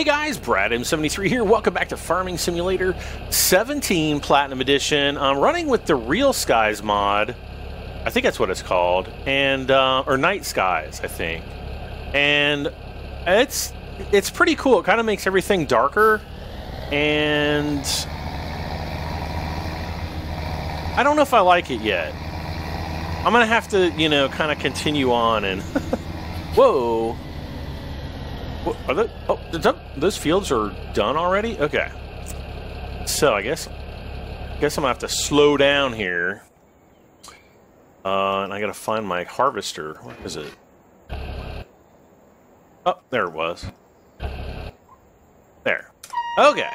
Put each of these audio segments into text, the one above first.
guys, Brad M73 here. Welcome back to Farming Simulator 17 Platinum Edition. I'm running with the Real Skies mod. I think that's what it's called. And or Night Skies, I think. And it's pretty cool. It kind of makes everything darker. And I don't know if I like it yet. I'm going to have to, you know, kind of continue on and... Whoa! Are they, oh, those fields are done already? Okay. So I guess I'm gonna have to slow down here. And I gotta find my harvester. Where is it? Oh, there it was. There. Okay.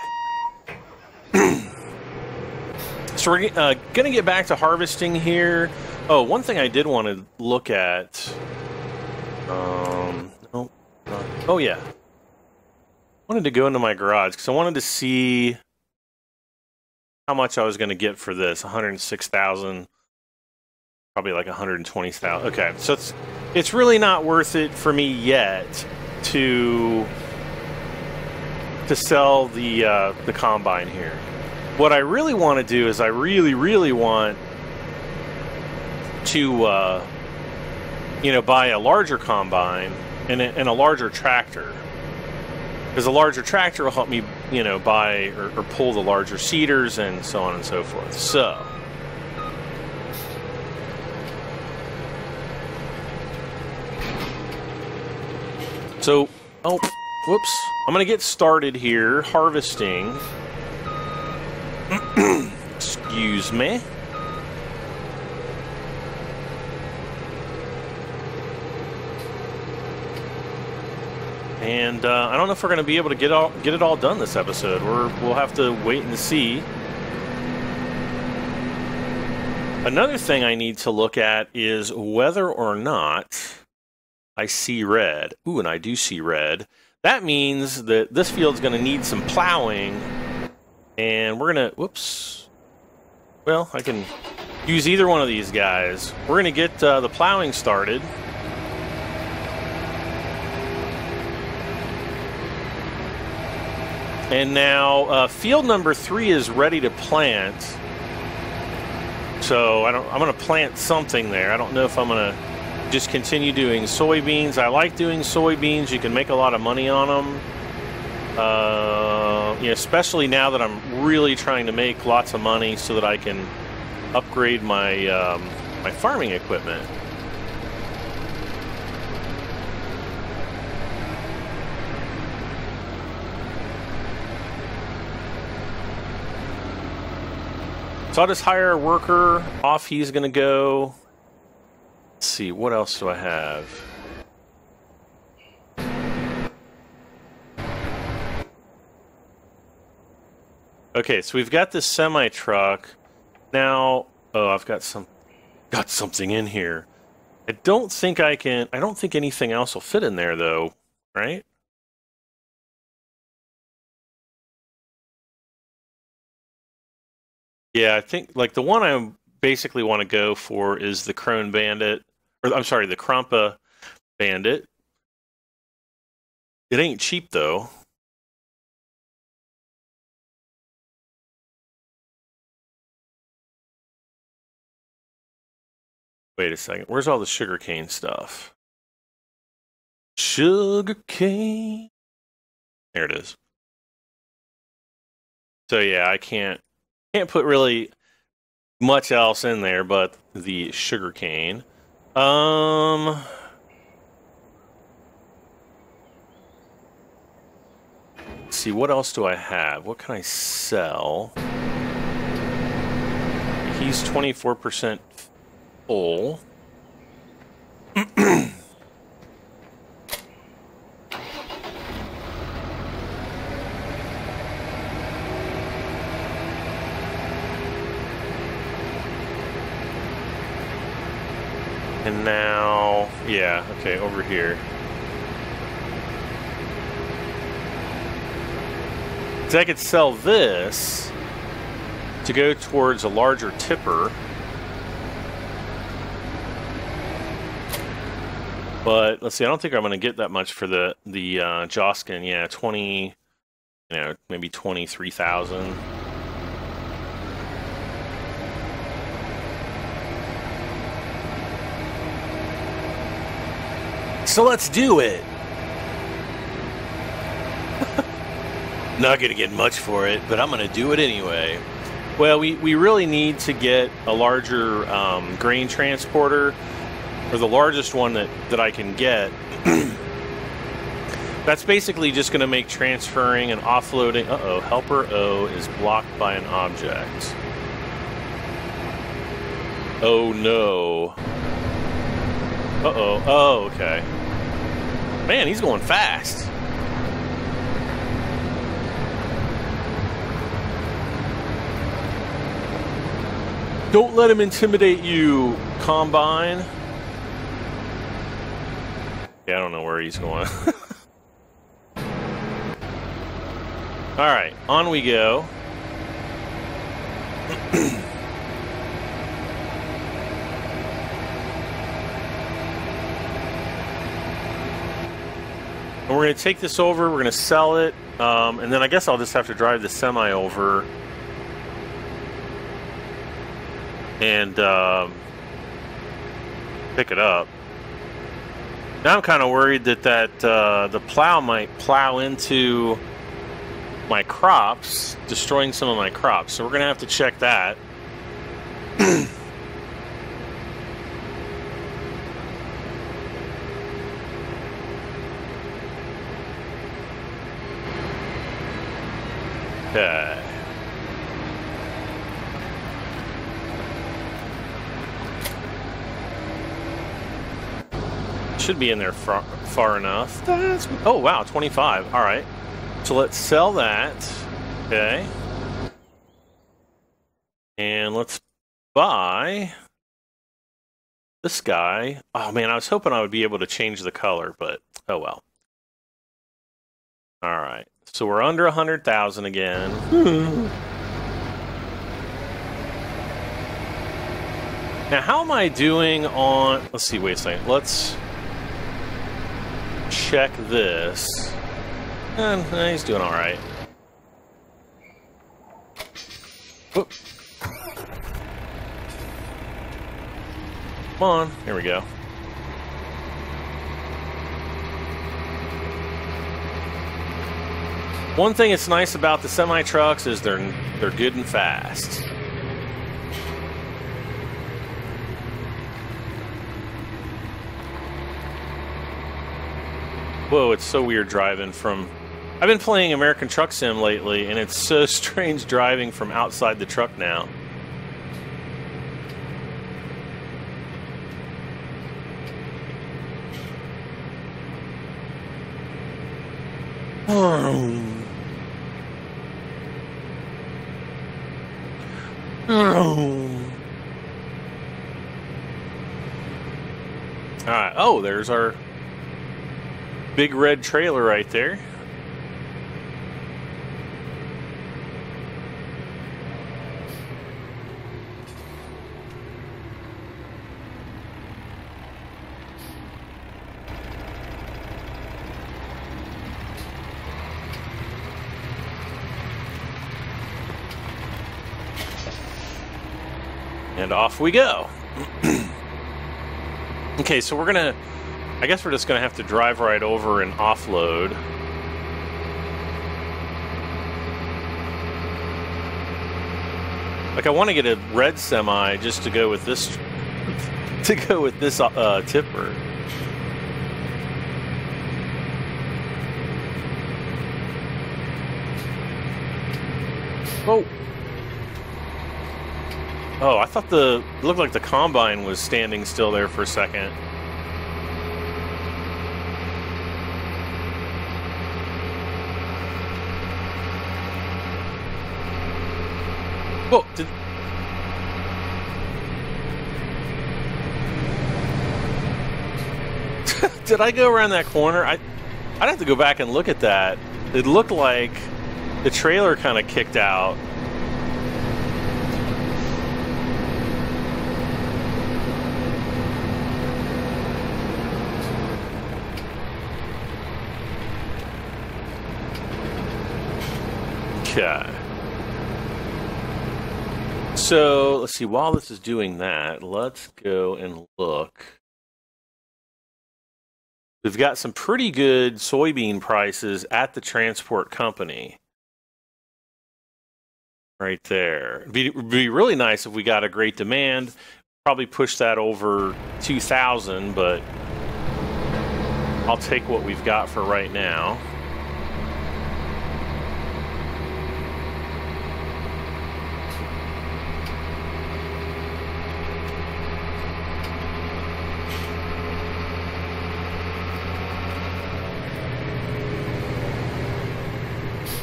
So we're gonna get back to harvesting here. Oh, one thing I did want to look at. Oh yeah. I wanted to go into my garage because I wanted to see how much I was going to get for this. 106,000, probably like 120,000. Okay, so it's really not worth it for me yet to sell the combine here. What I really want to do is I really want to you know, buy a larger combine and a larger tractor, because a larger tractor will help me, you know, buy or pull the larger seeders and so on and so forth. So oh, whoops, I'm gonna get started here harvesting. Excuse me. And I don't know if we're going to be able to get it all done this episode. We'll have to wait and see. Another thing I need to look at is whether or not I see red. Ooh, and I do see red. That means that this field's going to need some plowing. And we're going to... Whoops. Well, I can use either one of these guys. We're going to get the plowing started. And now field number 3 is ready to plant. So I'm going to plant something there. I don't know if I'm going to just continue doing soybeans. I like doing soybeans. You can make a lot of money on them. You know, especially now that I'm really trying to make lots of money so that I can upgrade my my farming equipment. So I'll just hire a worker, off he's going to go. Let's see, what else do I have? Okay, so we've got this semi-truck. Now, oh, I've got something in here. I don't think anything else will fit in there though, right? Yeah, I think like the one I basically want to go for is the Krone Bandit, or I'm sorry, the Krampa Bandit. It ain't cheap though. Wait a second, where's all the sugarcane stuff? Sugarcane. There it is. So yeah, I can't put really much else in there but the sugarcane. Let's see, what else do I have? What can I sell? He's 24% full. And now, yeah, okay, over here. So I could sell this to go towards a larger tipper. But let's see, I don't think I'm going to get that much for the Joskin. Yeah, 20 you know, maybe 23,000. So let's do it. Not going to get much for it, but I'm going to do it anyway. Well, we really need to get a larger grain transporter, or the largest one that I can get. That's basically just going to make transferring and offloading... Uh-oh, helper O is blocked by an object. Oh, no. Uh-oh. Oh, okay. Man, he's going fast. Don't let him intimidate you, Combine. Yeah, I don't know where he's going. Alright, on we go. And we're going to take this over, we're going to sell it, and then I guess I'll just have to drive the semi over and pick it up. Now I'm kind of worried that the plow might plow into my crops, destroying some of my crops. So we're going to have to check that. Okay. Should be in there far enough. Oh, wow, 25. All right. So let's sell that. Okay. And let's buy this guy. Oh, man, I was hoping I would be able to change the color, but oh well. All right. So we're under 100,000 again. Now, how am I doing on... Let's see, wait a second. Let's check this. He's doing all right. Whoop. Come on. Here we go. One thing that's nice about the semi-trucks is they're good and fast. Whoa, it's so weird driving from... I've been playing American Truck Sim lately, and it's so strange driving from outside the truck now. Alright, oh, there's our big red trailer right there. And off we go. Okay, so we're gonna... I guess we're just gonna have to drive right over and offload. Like, I want to get a red semi just to go with this... to go with this tipper. Oh! Oh, I thought it looked like the Combine was standing still there for a second. Whoa, did I go around that corner? I'd have to go back and look at that. It looked like the trailer kind of kicked out. Okay. So let's see, while this is doing that, let's go and look. We've got some pretty good soybean prices at the transport company. Right there. It'd be really nice if we got a great demand. Probably push that over 2,000, but I'll take what we've got for right now.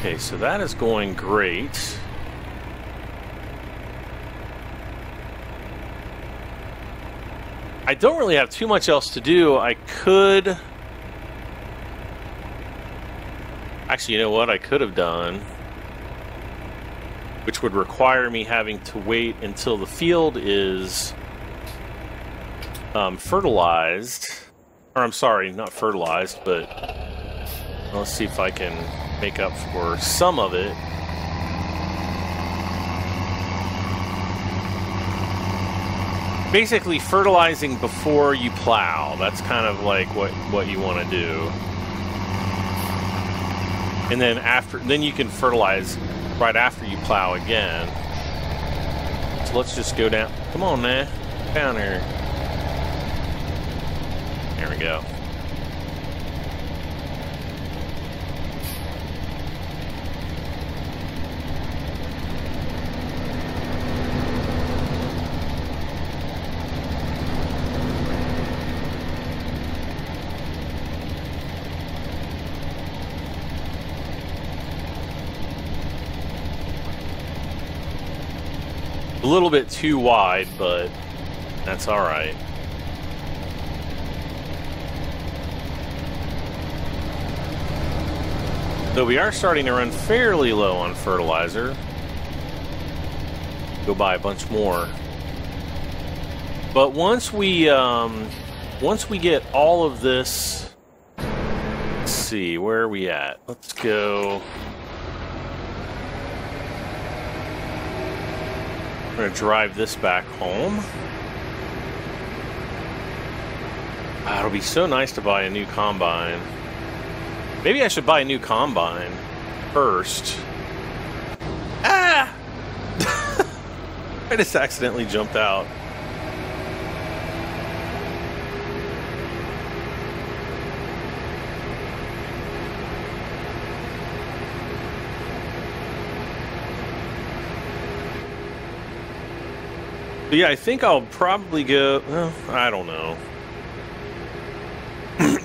Okay, so that is going great. I don't really have too much else to do. I could... Actually, you know what I could have done? Which would require me having to wait until the field is fertilized. Or I'm sorry, not fertilized, but let's see if I can make up for some of it. Basically, fertilizing before you plow. That's kind of like what you want to do. And then you can fertilize right after you plow again. So let's just go down. Come on, man. Down here. There we go. A little bit too wide, but that's all right. Though we are starting to run fairly low on fertilizer. Go buy a bunch more. But once we get all of this, let's see, where are we at? Let's go. I'm going to drive this back home. It'll be so nice to buy a new combine. Maybe I should buy a new combine first. Ah! I just accidentally jumped out. But yeah, I think I'll probably go, well, I don't know.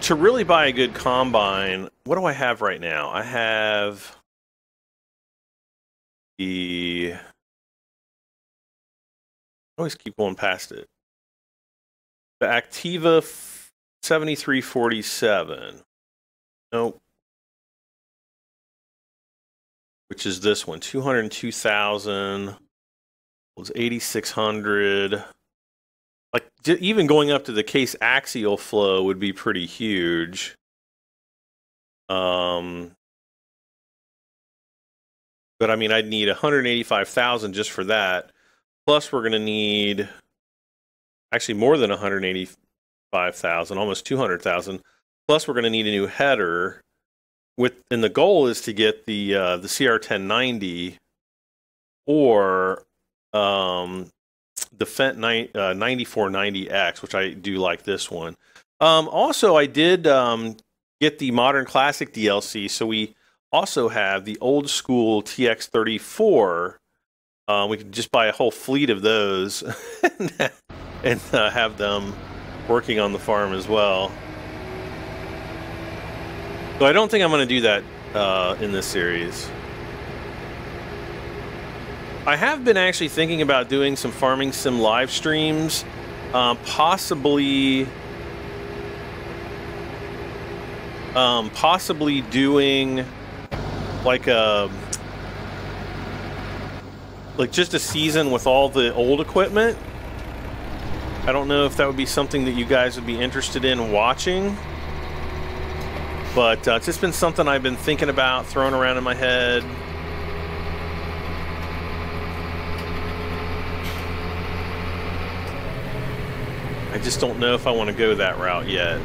To really buy a good combine, what do I have right now? I have the... I always keep going past it. The Activa 7347. Nope. Which is this one, 202,000. Was 8,600. Like, even going up to the case axial flow would be pretty huge. But I mean, I'd need 185,000 just for that. Plus, we're going to need actually more than 185,000, almost 200,000. Plus, we're going to need a new header. And the goal is to get the CR1090 or the Fent 9490X, which I do like this one. Also, I did get the Modern Classic DLC, so we also have the old school TX34. We could just buy a whole fleet of those and have them working on the farm as well. So I don't think I'm going to do that in this series. I have been actually thinking about doing some farming sim live streams, possibly doing like just a season with all the old equipment. I don't know if that would be something that you guys would be interested in watching, but it's just been something I've been thinking about, throwing around in my head. I just don't know if I want to go that route yet.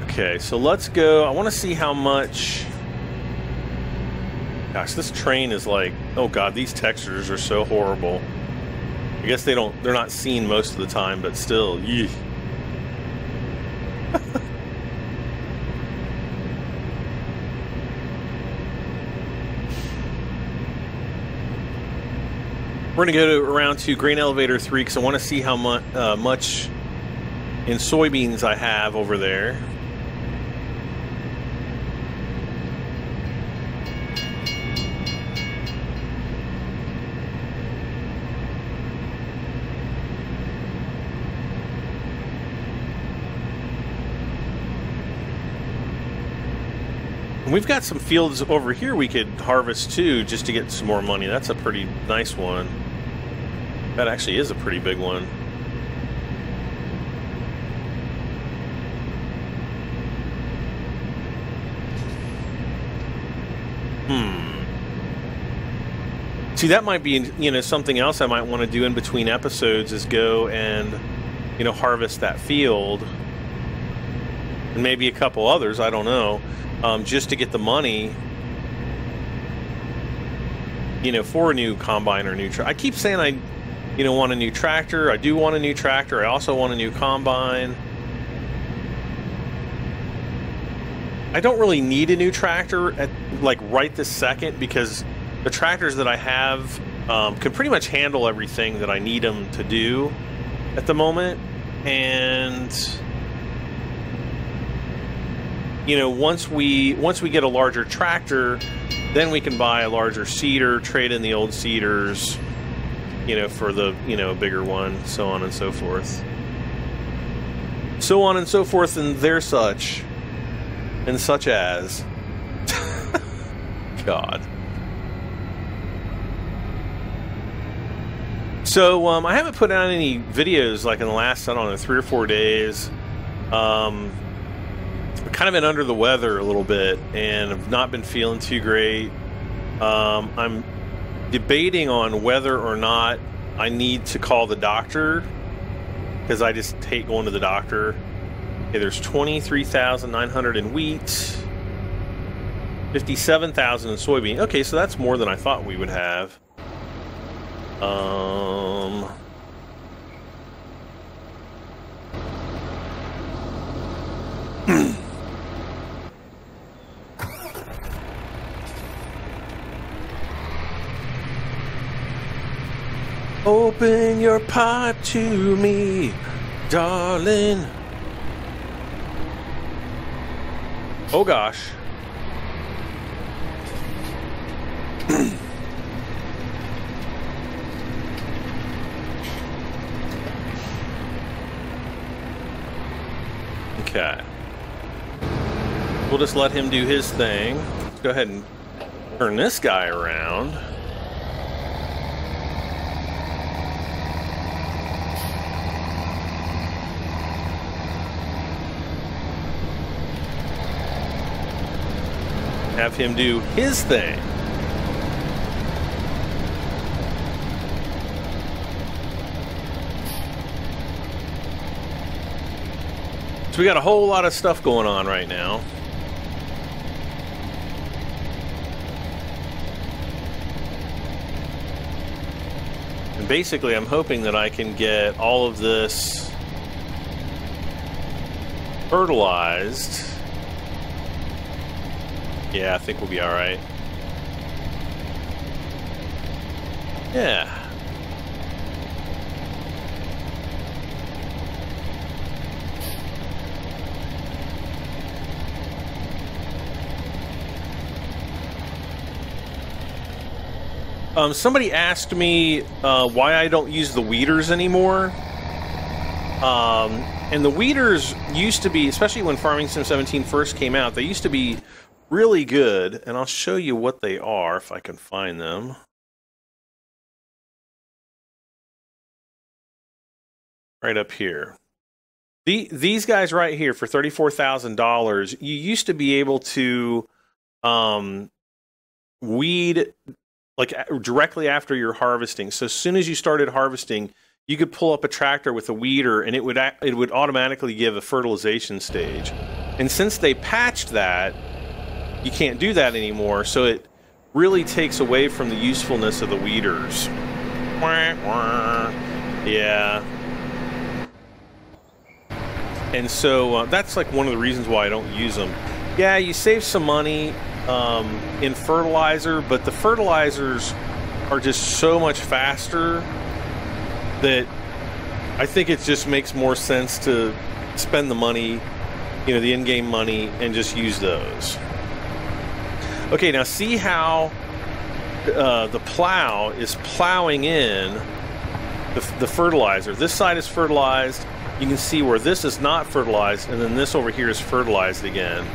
Okay, so let's go. I want to see how much... Gosh, this train is like... Oh god, these textures are so horrible. I guess they're not seen most of the time, but still, yee. We're going to go around to Grain Elevator 3 because I want to see how much in soybeans I have over there. And we've got some fields over here we could harvest too, just to get some more money. That's a pretty nice one. That actually is a pretty big one. See, that might be, something else I might want to do in between episodes is go and, harvest that field. And maybe a couple others, I don't know. Just to get the money, for a new combine or new tractor. I keep saying I, want a new tractor. I do want a new tractor. I also want a new combine. I don't really need a new tractor at right this second because the tractors that I have can pretty much handle everything that I need them to do at the moment. And once we get a larger tractor, then we can buy a larger seeder, trade in the old seeders, for the, bigger one, so on and so forth. So on and so forth, and there's such. And such as. God. So, I haven't put out any videos, in the last, I don't know, 3 or 4 days. I've kind of been under the weather a little bit, and I've not been feeling too great. I'm debating on whether or not I need to call the doctor, because I just hate going to the doctor. Okay, there's 23,900 in wheat, 57,000 in soybean. Okay, so that's more than I thought we would have. Open your pipe to me, darling. Oh gosh. Okay. We'll just let him do his thing. Let's go ahead and turn this guy around. Have him do his thing. So we got a whole lot of stuff going on right now. And basically I'm hoping that I can get all of this fertilized. Yeah, I think we'll be all right. Yeah. Somebody asked me why I don't use the weeders anymore. And the weeders used to be, especially when Farming Sim 17 first came out, they used to be really good, and I'll show you what they are if I can find them. Right up here. These guys right here for $34,000, you used to be able to weed like directly after you're harvesting. So as soon as you started harvesting, you could pull up a tractor with a weeder, and it would automatically give a fertilization stage. And since they patched that, you can't do that anymore. So it really takes away from the usefulness of the weeders. Yeah. And so that's like one of the reasons why I don't use them. Yeah, you save some money in fertilizer, but the fertilizers are just so much faster that I think it just makes more sense to spend the money, you know, the in-game money, and just use those. Okay, now see how the plow is plowing in the fertilizer. This side is fertilized. You can see where this is not fertilized, and then this over here is fertilized again.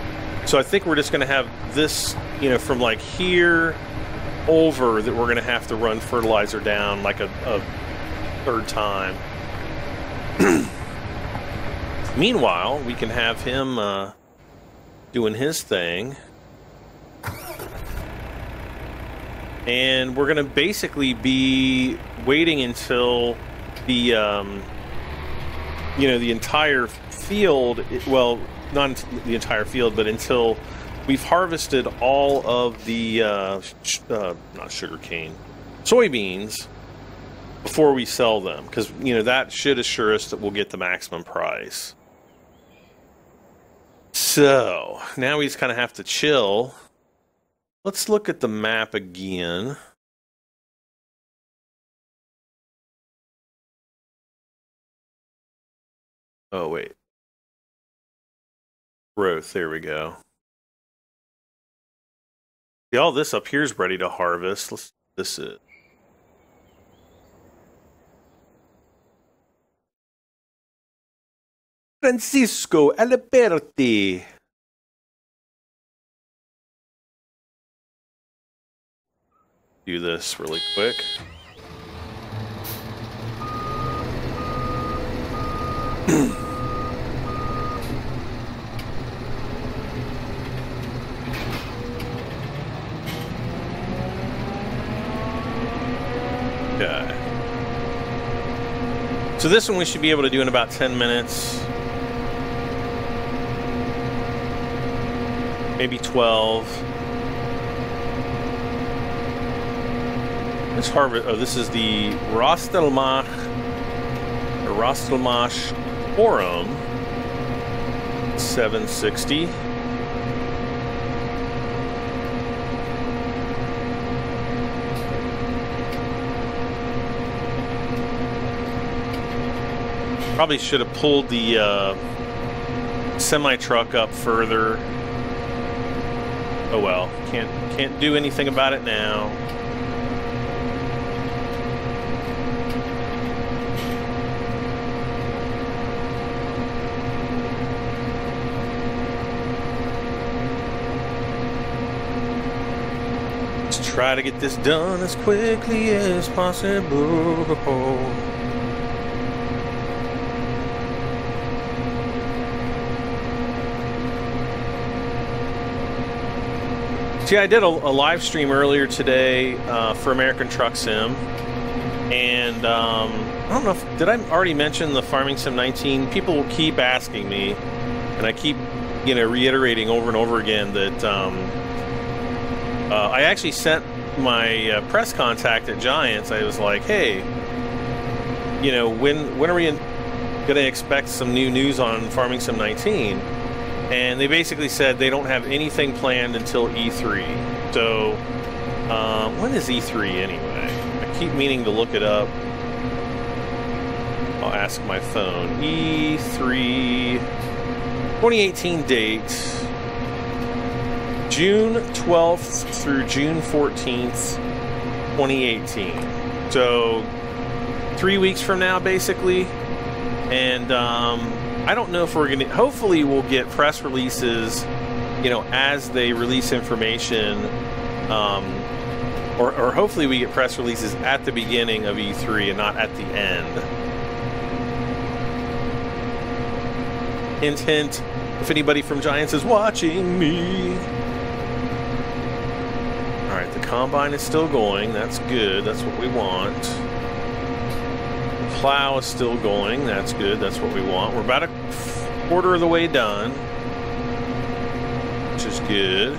So I think we're just going to have this, you know, from like here over, that we're going to have to run fertilizer down like a third time. Meanwhile, we can have him doing his thing. And we're going to basically be waiting until the, you know, the entire field, well, not the entire field, but until we've harvested all of the, not sugarcane, soybeans, before we sell them. Because, you know, that should assure us that we'll get the maximum price. So, now we just kind of have to chill. Let's look at the map again. Oh, wait. Growth, there we go. See, all this up here is ready to harvest. Let's this is. Francisco Alberti. Do this really quick. Okay. So this one we should be able to do in about 10 minutes. Maybe 12. Let's harvest. Oh, this is the Rostelmach Forum 760. Probably should have pulled the semi-truck up further. Oh well, can't do anything about it now. Let's try to get this done as quickly as possible. See, I did a live stream earlier today for American Truck Sim, and I don't know if, did I already mention the Farming Sim 19? People keep asking me, and I keep, you know, reiterating over and over again that I actually sent my press contact at Giants. I was like, hey, you know, when are we going to expect some new news on Farming Sim 19? And they basically said they don't have anything planned until E3. So, when is E3 anyway? I keep meaning to look it up. I'll ask my phone. E3 2018 date. June 12th through June 14th, 2018. So, 3 weeks from now, basically. And, I don't know if we're going to... Hopefully we'll get press releases, you know, as they release information. Or hopefully we get press releases at the beginning of E3 and not at the end. Hint, hint, if anybody from Giants is watching me. Alright, The combine is still going. That's good. That's what we want. Plow is still going. That's good. That's what we want. We're about a quarter of the way done, which is good.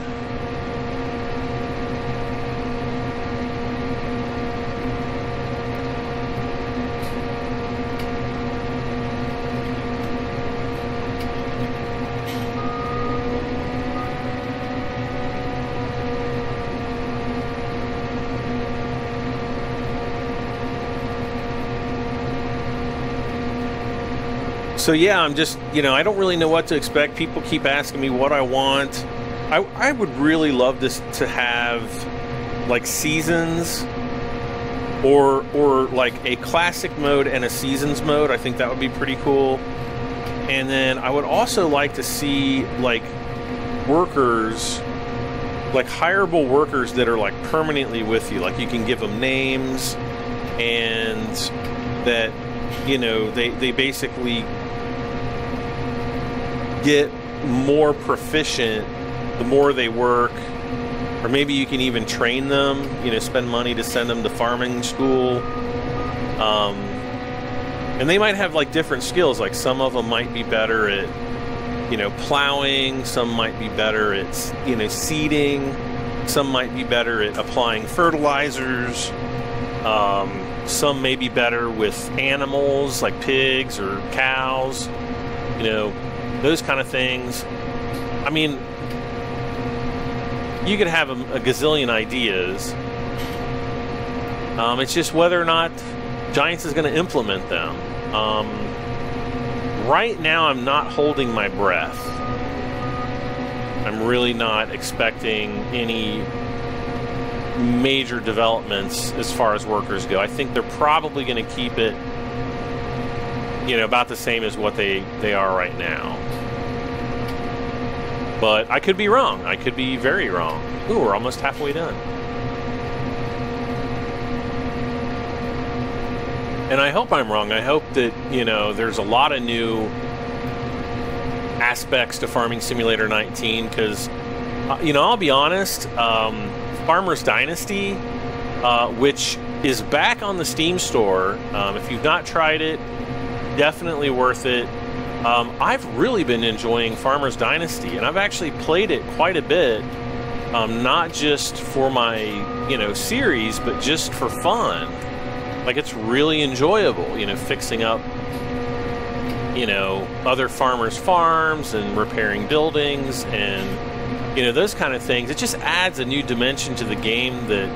So yeah, I'm just, I don't really know what to expect. People keep asking me what I want. I would really love this to have like seasons or like a classic mode and a seasons mode. I think that would be pretty cool. And then I would also like to see like workers, like hireable workers that are like permanently with you. Like you can give them names and that, they basically get more proficient the more they work, or maybe you can even train them, spend money to send them to farming school, and they might have like different skills. Like some of them might be better at plowing, some might be better at seeding, some might be better at applying fertilizers, some may be better with animals like pigs or cows, those kind of things. I mean, you could have a gazillion ideas. It's just whether or not Giants is going to implement them. Right now, I'm not holding my breath. I'm really not expecting any major developments as far as workers go. I think they're probably going to keep it, about the same as what they are right now. But I could be wrong. I could be very wrong. Ooh, we're almost halfway done. And I hope I'm wrong. I hope that, there's a lot of new aspects to Farming Simulator 19, because, I'll be honest, Farmer's Dynasty, which is back on the Steam store, if you've not tried it, definitely worth it. I've really been enjoying Farmer's Dynasty, and I've actually played it quite a bit, not just for my, series, but just for fun. Like, it's really enjoyable, fixing up, other farmers' farms and repairing buildings and, those kind of things. It just adds a new dimension to the game that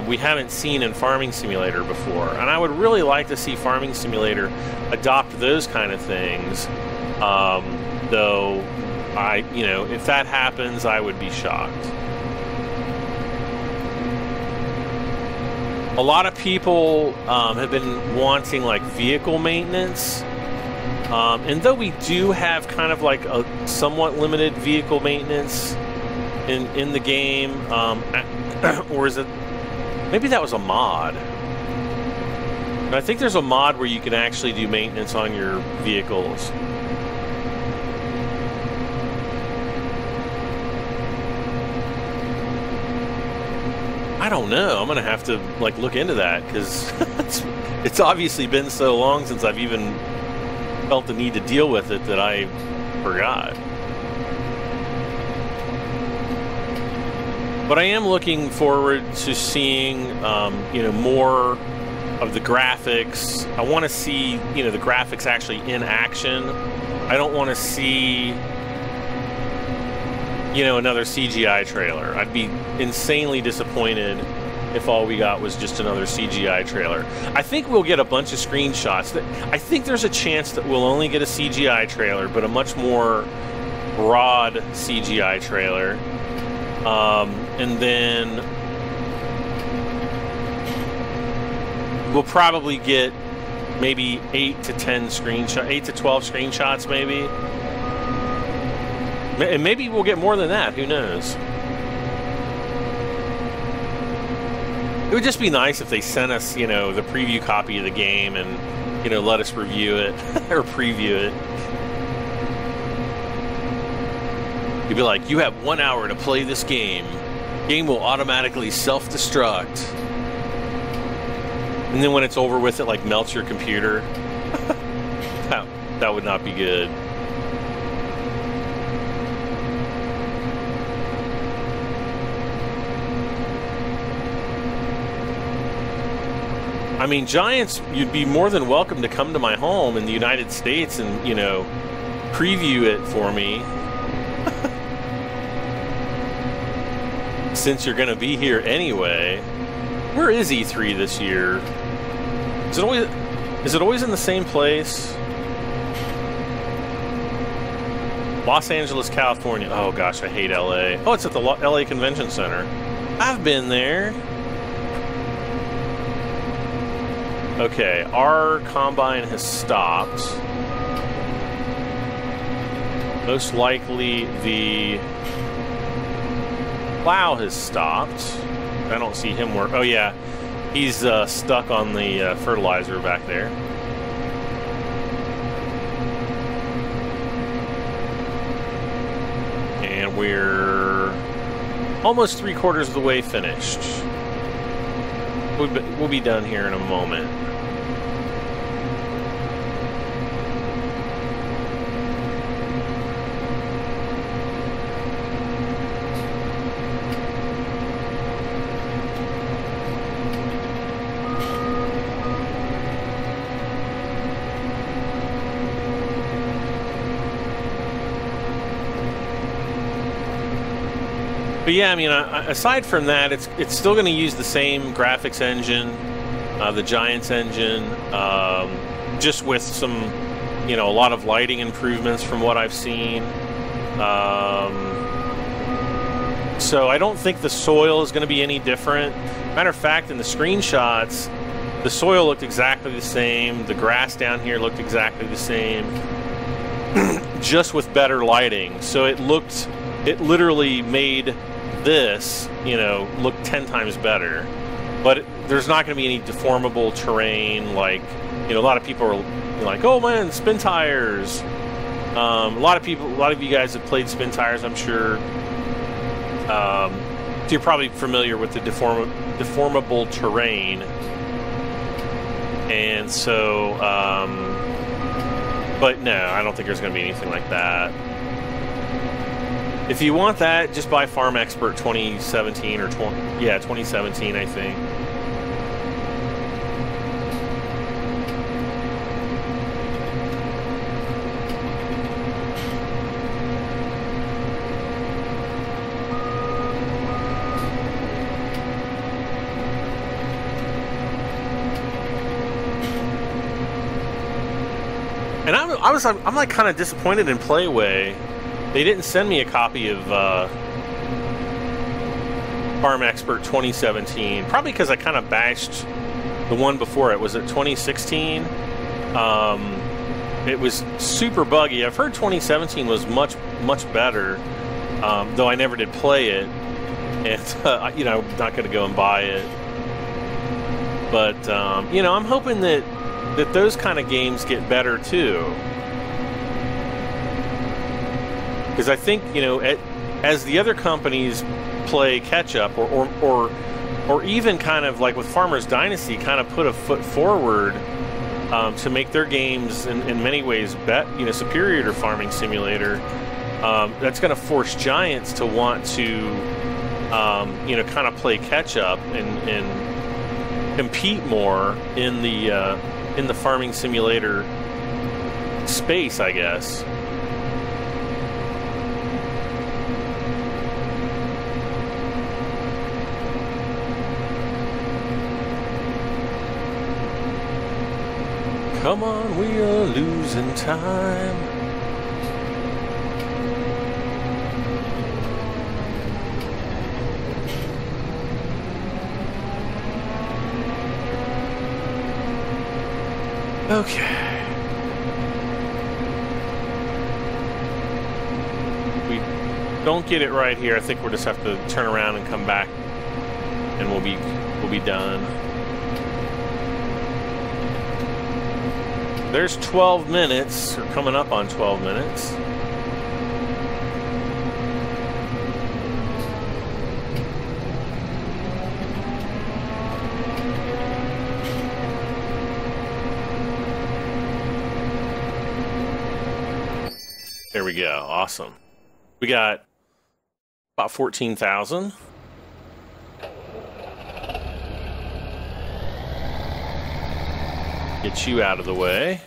we haven't seen in Farming Simulator before. And I would really like to see Farming Simulator adopt those kind of things. Though, if that happens, I would be shocked. A lot of people have been wanting like vehicle maintenance. And though we do have kind of like a somewhat limited vehicle maintenance in the game, or is it, maybe that was a mod. I think there's a mod where you can actually do maintenance on your vehicles. I don't know. I'm gonna have to like look into that, because it's obviously been so long since I've even felt the need to deal with it that I forgot. But I am looking forward to seeing, more of the graphics. I want to see, the graphics actually in action. I don't want to see, another CGI trailer. I'd be insanely disappointed if all we got was just another CGI trailer. I think we'll get a bunch of screenshots. I think there's a chance that we'll only get a CGI trailer, but a much more broad CGI trailer. And then we'll probably get maybe 8 to 12 screenshots, maybe. And maybe we'll get more than that. Who knows? It would just be nice if they sent us, the preview copy of the game and, let us review it or preview it. You'd be like, you have 1 hour to play this game. Game will automatically self-destruct. And then when it's over with, it like melts your computer. That would not be good. I mean, Giants, you'd be more than welcome to come to my home in the United States and, you know, preview it for me. Since you're going to be here anyway. Where is E3 this year? Is it always in the same place? Los Angeles, California. Oh gosh, I hate LA. Oh, it's at the LA Convention Center. I've been there. Okay, our combine has stopped. Most likely the plow has stopped. I don't see him work. Oh yeah, he's stuck on the fertilizer back there. And we're almost 3/4 of the way finished. We'll be done here in a moment. But yeah, I mean, aside from that, it's still going to use the same graphics engine, the Giants engine, just with some, you know, a lot of lighting improvements from what I've seen. So I don't think the soil is going to be any different. Matter of fact, in the screenshots, the soil looked exactly the same. The grass down here looked exactly the same, just with better lighting. So it literally made this, you know, look 10 times better. But there's not going to be any deformable terrain, like, you know, a lot of people are like, oh man, spin tires. A lot of you guys have played spin tires, I'm sure. So you're probably familiar with the deformable terrain. And so, but no, I don't think there's going to be anything like that. If you want that, just buy Farm Expert 2017 or 2017, I think. And I'm like kind of disappointed in Playway. They didn't send me a copy of Farm Expert 2017. Probably because I kind of bashed the one before it. Was it 2016? It was super buggy. I've heard 2017 was much better, though I never did play it. And you know, I'm not going to go and buy it. But you know, I'm hoping that those kind of games get better too. Because I think, you know, as the other companies play catch up, or even kind of like with Farmer's Dynasty, kind of put a foot forward to make their games in many ways superior to Farming Simulator, that's going to force Giants to want to you know, kind of play catch up and compete more in the Farming Simulator space, I guess. Come on, we are losing time. Okay. We don't get it right here. I think we'll just have to turn around and come back, and we'll be done. There's 12 minutes, or coming up on 12 minutes. There we go. Awesome. We got about 14,000. Get you out of the way.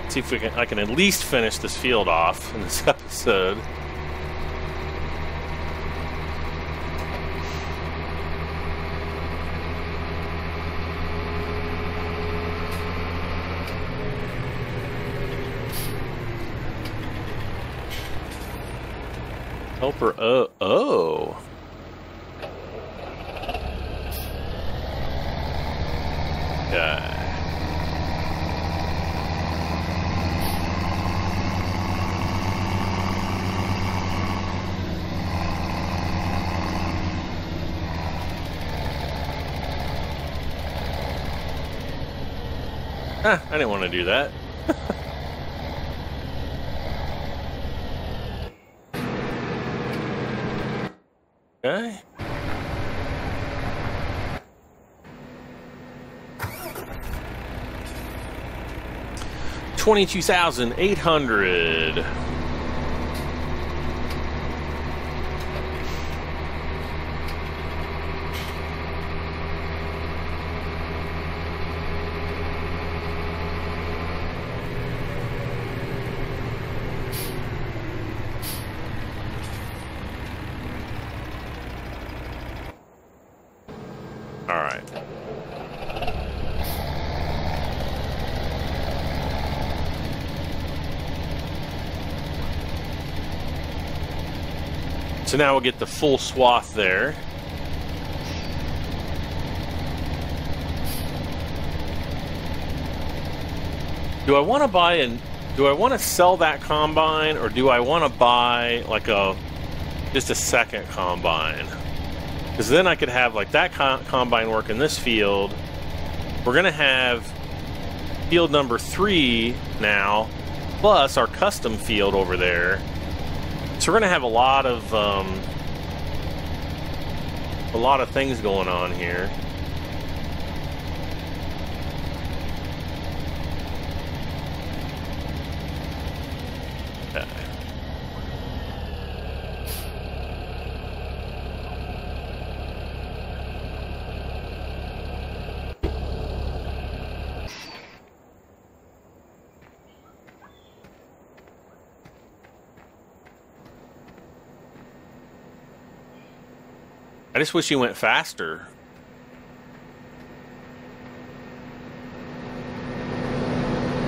See if I can at least finish this field off in this episode. Helper, oh. Okay. I didn't want to do that. Okay. $22,800. All right. So now we'll get the full swath there. Do I want to buy do I want to sell that combine, or do I want to buy like just a second combine? Because then I could have like that combine work in this field. We're gonna have field number 3 now, plus our custom field over there. So we're gonna have a lot of things going on here. Okay. I just wish you went faster.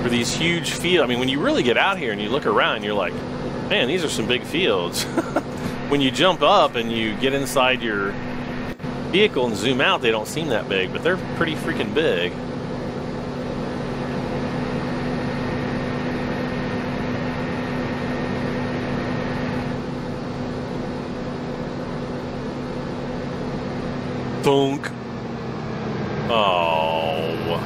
For these huge fields, I mean, when you really get out here and you look around, you're like, man, these are some big fields. When you jump up and you get inside your vehicle and zoom out, they don't seem that big, but they're pretty freaking big. Thunk. Oh.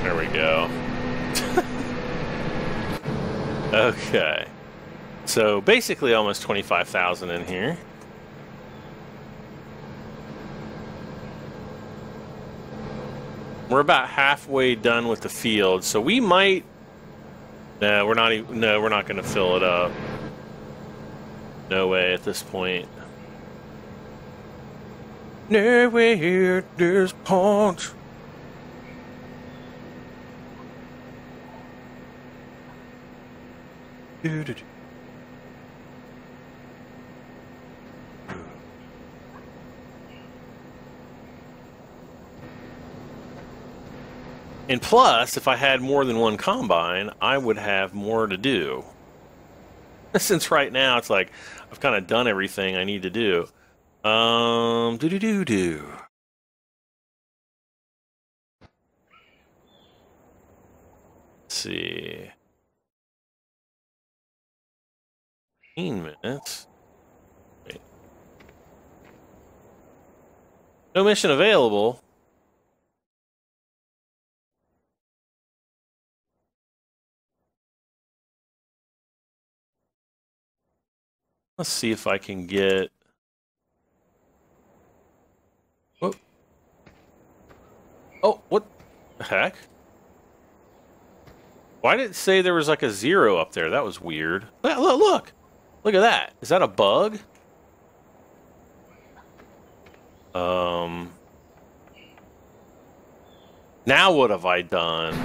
There we go. Okay. So basically almost 25,000 in here. We're about halfway done with the field, so we might. No, we're not. No, we're not going to fill it up. No way at this point. No way at this point. And plus, if I had more than one combine, I would have more to do. Since right now, it's like, I've kind of done everything I need to do. Do. Let's see. 15 minutes. Wait. No mission available. Let's see if I can get... Whoa. Oh, what the heck? Why did it say there was like a 0 up there? That was weird. Look! Look at that. Is that a bug? Now what have I done?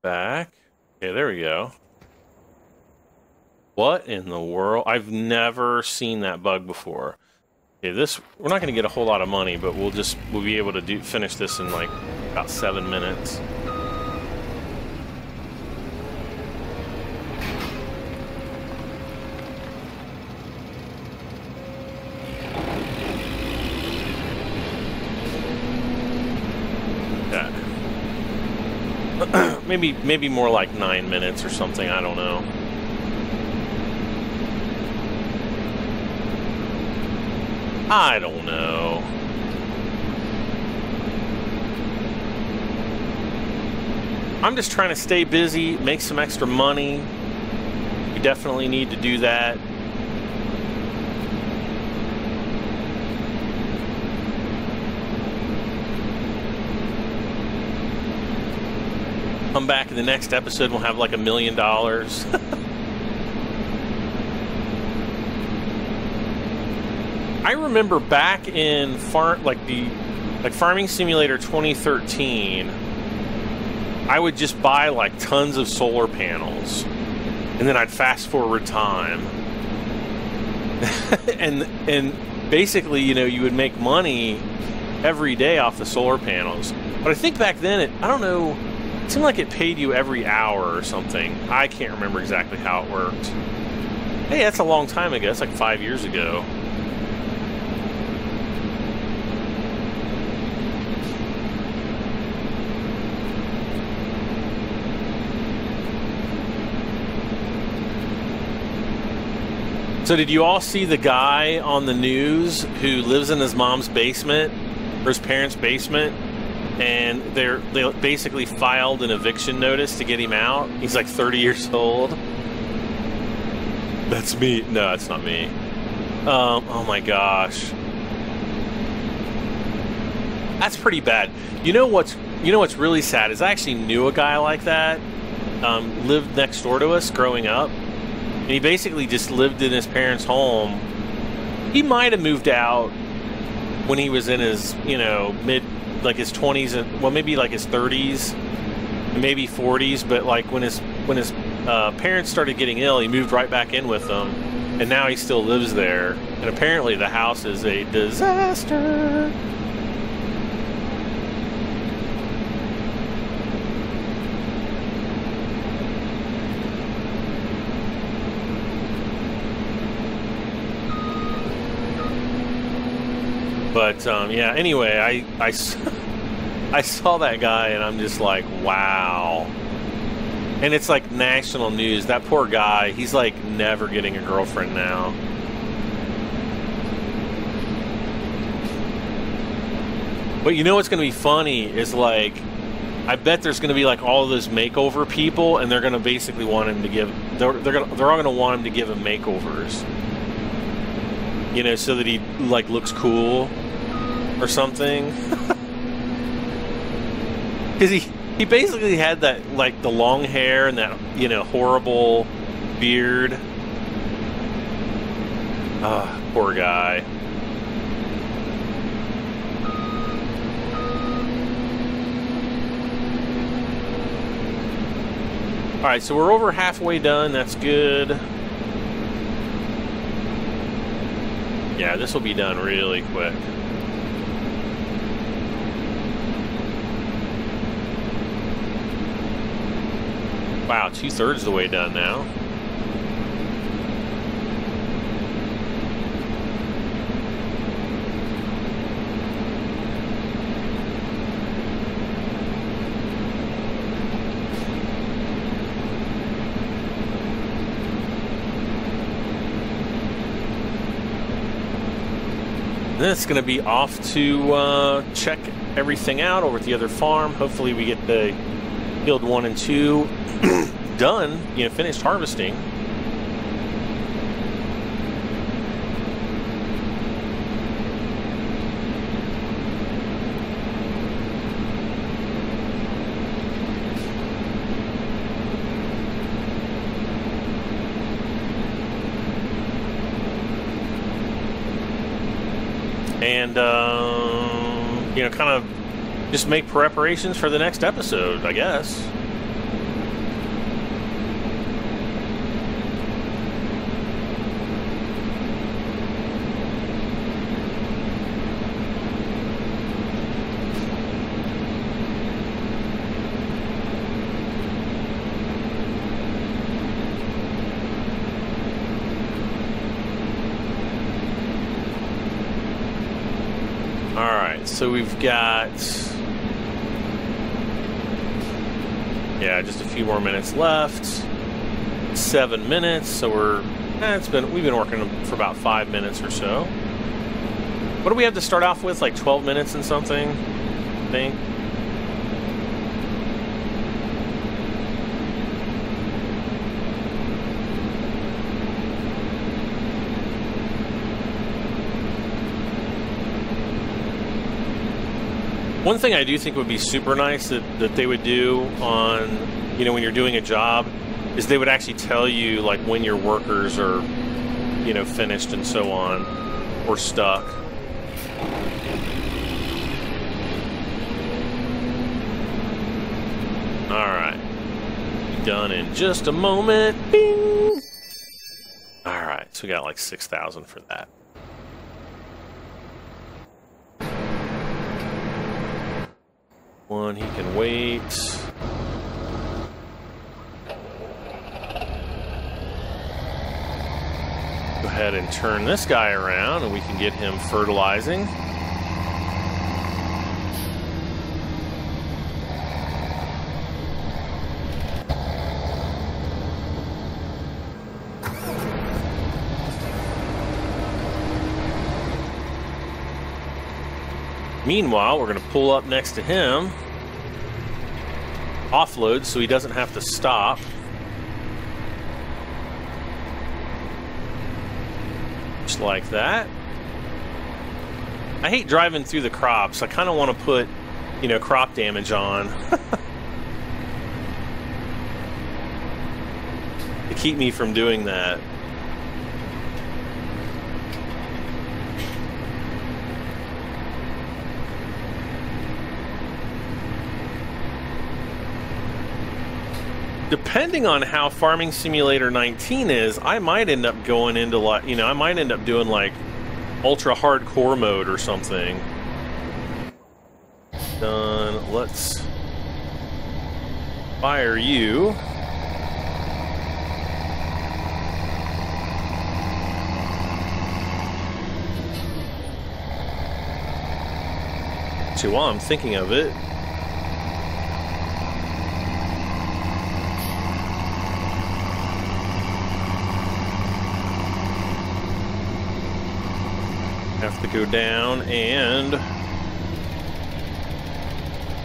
Back. Okay, there we go. What in the world? I've never seen that bug before. Okay, this, we're not going to get a whole lot of money, but we'll be able to finish this in like about 7 minutes. Yeah. maybe more like 9 minutes or something, I don't know. I don't know. I'm just trying to stay busy, make some extra money. We definitely need to do that. Come back in the next episode, we'll have like $1 million. I remember back in Farming Simulator 2013, I would just buy like tons of solar panels, and then I'd fast forward time, and basically, you know, you would make money every day off the solar panels. But I think back then, I don't know, it seemed like it paid you every hour or something. I can't remember exactly how it worked. Hey, that's a long time ago. It's like 5 years ago. So did you all see the guy on the news who lives in his mom's basement, or his parents' basement, and they basically filed an eviction notice to get him out? He's like 30 years old. That's me. No, that's not me. Oh my gosh. That's pretty bad. You know what's really sad is I actually knew a guy like that, lived next door to us growing up. And he basically just lived in his parents' home. He might have moved out when he was in his, you know, his 20s, and well, maybe like his 30s, and maybe 40s. But like when his parents started getting ill, he moved right back in with them, and now he still lives there. And apparently, the house is a disaster. But yeah, anyway, I saw that guy and I'm just like, wow. And it's like national news. That poor guy, he's like never getting a girlfriend now. But you know what's going to be funny is like, I bet there's going to be like all of those makeover people, and they're going to basically want him to give, they're all going to want him to give him makeovers. You know, so that he like looks cool or something. Because he basically had that, like, the long hair and that, you know, horrible beard. Ah, poor guy. Alright, so we're over halfway done. That's good. Yeah, this will be done really quick. Wow, 2/3 the way done now. Then it's going to be off to check everything out over at the other farm. Hopefully we get the field 1 and 2 done, finished harvesting. And, kind of just make preparations for the next episode, I guess. So we've got, just a few more minutes left. 7 minutes, so we've been working for about 5 minutes or so. What do we have to start off with? Like 12 minutes and something, I think. One thing I do think would be super nice that they would do on, when you're doing a job, is they would actually tell you, like, when your workers are, finished and so on, or stuck. Alright. Done in just a moment. Bing! Alright, so we got like 6,000 for that. One, he can wait. Go ahead and turn this guy around and we can get him fertilizing. Meanwhile, we're going to pull up next to him, offload so he doesn't have to stop. Just like that. I hate driving through the crops. I kind of want to put, crop damage on. To keep me from doing that. Depending on how Farming Simulator 19 is, I might end up going into like, I might end up doing like ultra hardcore mode or something. Done. Let's fire you. So while I'm thinking of it, have to go down and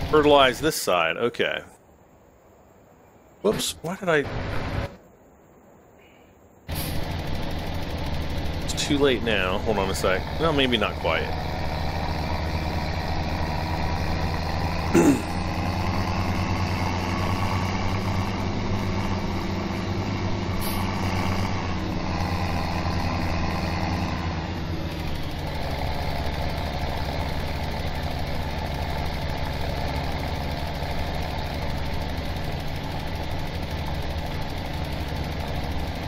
fertilize this side. Okay. Whoops, why did I... It's too late now. Hold on a sec. No, maybe not quite.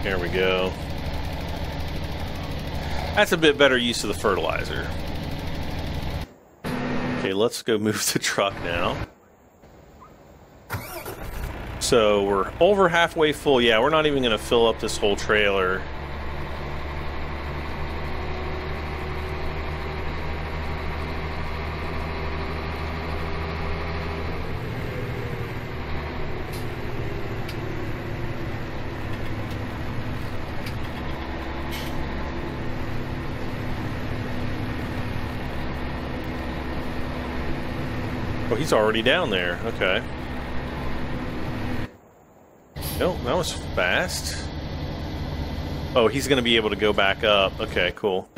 There we go. That's a bit better use of the fertilizer. Okay, let's go move the truck now. So we're over halfway full. Yeah, we're not even going to fill up this whole trailer. Oh, he's already down there. Okay. Nope, that was fast. Oh, he's going to be able to go back up. Okay, cool.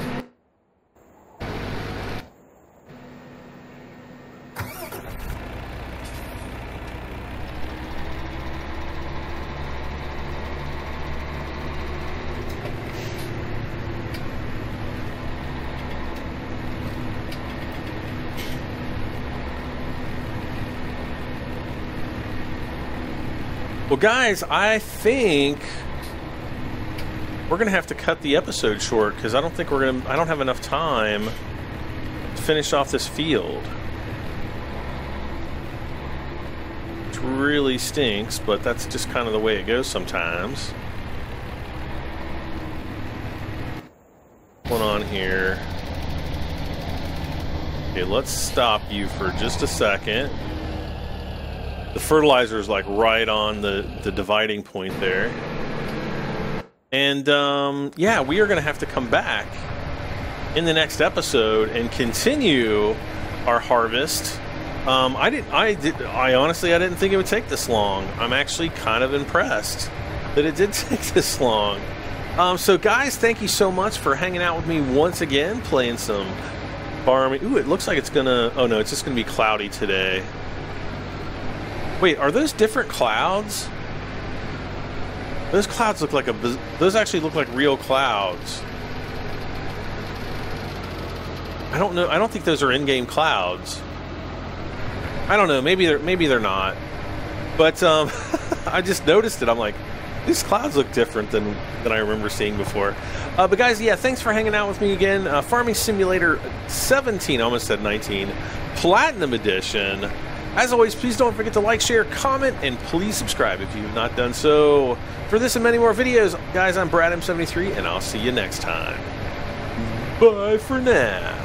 Well, guys, I think we're gonna have to cut the episode short because I don't think I don't have enough time to finish off this field. Which really stinks, but that's just kind of the way it goes sometimes. What's going on here? Okay, let's stop you for just a second. The fertilizer is like right on the dividing point there. And yeah, we are going to have to come back in the next episode and continue our harvest. I honestly didn't think it would take this long. I'm actually kind of impressed that it did take this long. So guys, thank you so much for hanging out with me once again, playing some farming. Ooh, it looks like it's gonna, oh no, it's just gonna be cloudy today. Wait, are those different clouds? Those clouds look like those actually look like real clouds. I don't know. I don't think those are in-game clouds. I don't know. Maybe they're not. But I just noticed it. I'm like, these clouds look different than I remember seeing before. But guys, yeah, thanks for hanging out with me again. Farming Simulator 17, I almost said 19, Platinum Edition. As always, please don't forget to like, share, comment, and please subscribe if you have not done so. For this and many more videos, guys, I'm Brad M73, and I'll see you next time. Bye for now.